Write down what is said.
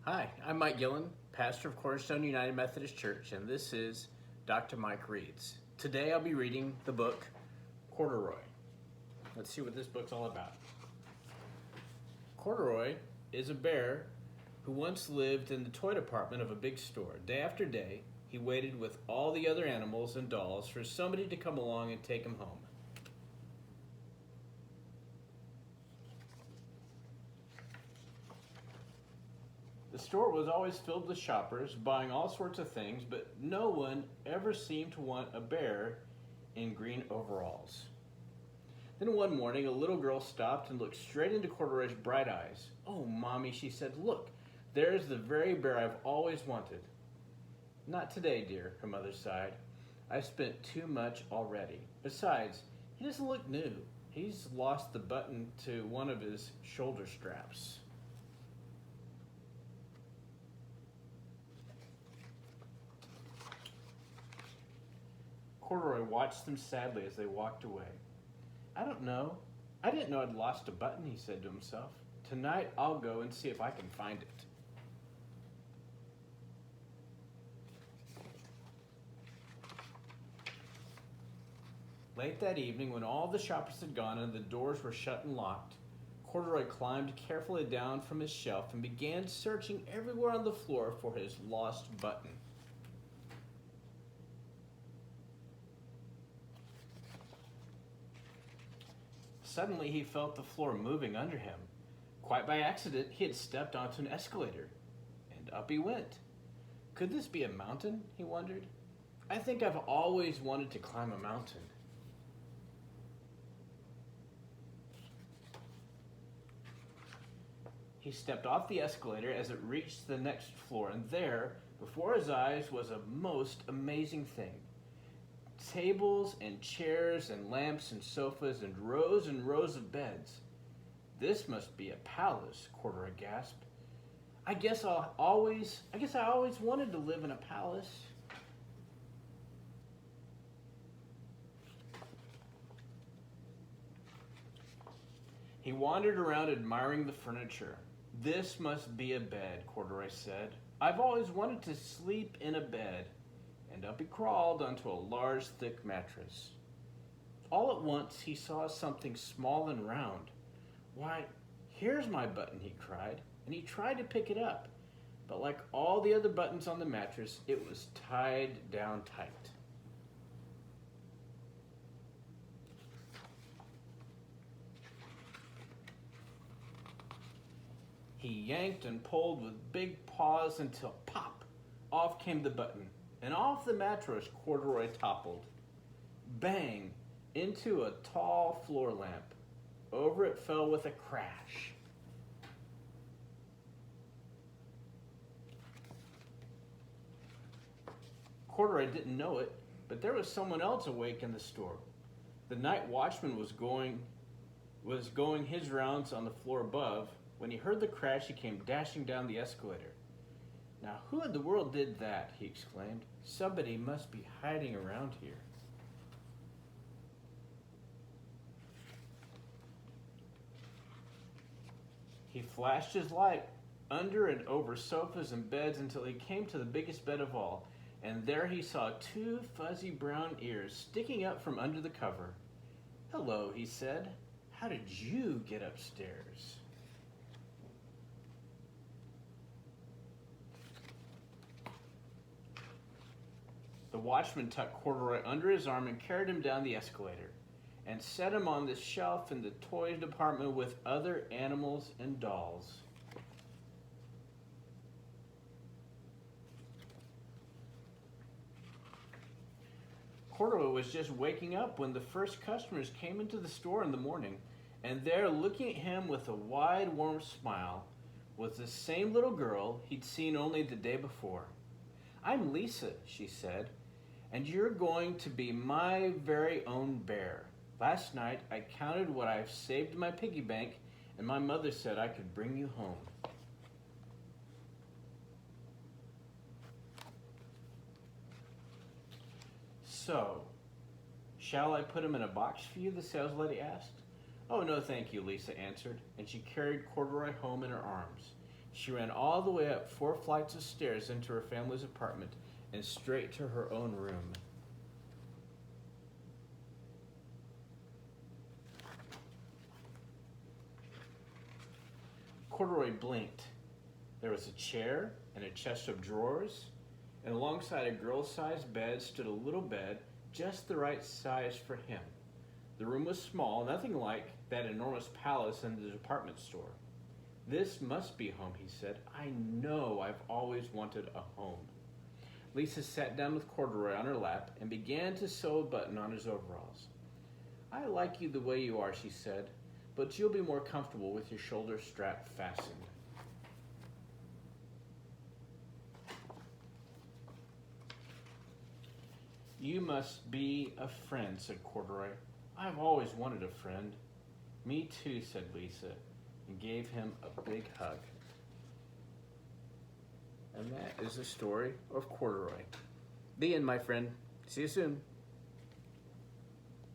Hi, I'm Mike Gillen, pastor of Cornerstone United Methodist Church, and this is Dr. Mike Reads. Today I'll be reading the book Corduroy. Let's see what this book's all about. Corduroy is a bear who once lived in the toy department of a big store. Day after day, he waited with all the other animals and dolls for somebody to come along and take him home. The store was always filled with shoppers buying all sorts of things, but no one ever seemed to want a bear in green overalls. Then one morning, a little girl stopped and looked straight into Corduroy's bright eyes. "Oh, Mommy," she said, "look, there's the very bear I've always wanted." "Not today, dear," her mother sighed. "I've spent too much already. Besides, he doesn't look new. He's lost the button to one of his shoulder straps." Corduroy watched them sadly as they walked away. I didn't know I'd lost a button," he said to himself. "Tonight I'll go and see if I can find it." Late that evening, when all the shoppers had gone and the doors were shut and locked, Corduroy climbed carefully down from his shelf and began searching everywhere on the floor for his lost button. Suddenly, he felt the floor moving under him. Quite by accident, he had stepped onto an escalator, and up he went. Could this be a mountain, he wondered? I think I've always wanted to climb a mountain. He stepped off the escalator as it reached the next floor, and there, before his eyes, was a most amazing thing. Tables and chairs and lamps and sofas and rows of beds. "This must be a palace," Corduroy gasped. I guess I always wanted to live in a palace." He wandered around admiring the furniture. "This must be a bed," Corduroy said. "I've always wanted to sleep in a bed." And up he crawled onto a large, thick mattress. All at once, he saw something small and round. "Why, here's my button," he cried, and he tried to pick it up. But like all the other buttons on the mattress, it was tied down tight. He yanked and pulled with big paws until pop, off came the button. And off the mattress Corduroy toppled. Bang! Into a tall floor lamp. Over it fell with a crash. Corduroy didn't know it, but there was someone else awake in the store. The night watchman was going his rounds on the floor above. When he heard the crash, he came dashing down the escalator. "Now, who in the world did that?" he exclaimed. "Somebody must be hiding around here." He flashed his light under and over sofas and beds until he came to the biggest bed of all, and there he saw two fuzzy brown ears sticking up from under the cover. "Hello," he said. "How did you get upstairs?" The watchman tucked Corduroy under his arm and carried him down the escalator and set him on the shelf in the toy department with other animals and dolls. Corduroy was just waking up when the first customers came into the store in the morning, and there, looking at him with a wide, warm smile, was the same little girl he'd seen only the day before. "I'm Lisa," she said, "and you're going to be my very own bear. Last night I counted what I've saved in my piggy bank, and my mother said I could bring you home." "So, shall I put him in a box for you?" the sales lady asked. "Oh, no, thank you," Lisa answered, and she carried Corduroy home in her arms. She ran all the way up 4 flights of stairs into her family's apartment and straight to her own room. Corduroy blinked. There was a chair and a chest of drawers, and alongside a girl-sized bed stood a little bed just the right size for him. The room was small, nothing like that enormous palace in the department store. This must be home, he said. I know I've always wanted a home. Lisa sat down with Corduroy on her lap and began to sew a button on his overalls. I like you the way you are, she said, but you'll be more comfortable with your shoulder strap fastened. You must be a friend, said Corduroy. I've always wanted a friend. Me too, said Lisa, and gave him a big hug. And that is the story of Corduroy. The end, my friend. See you soon.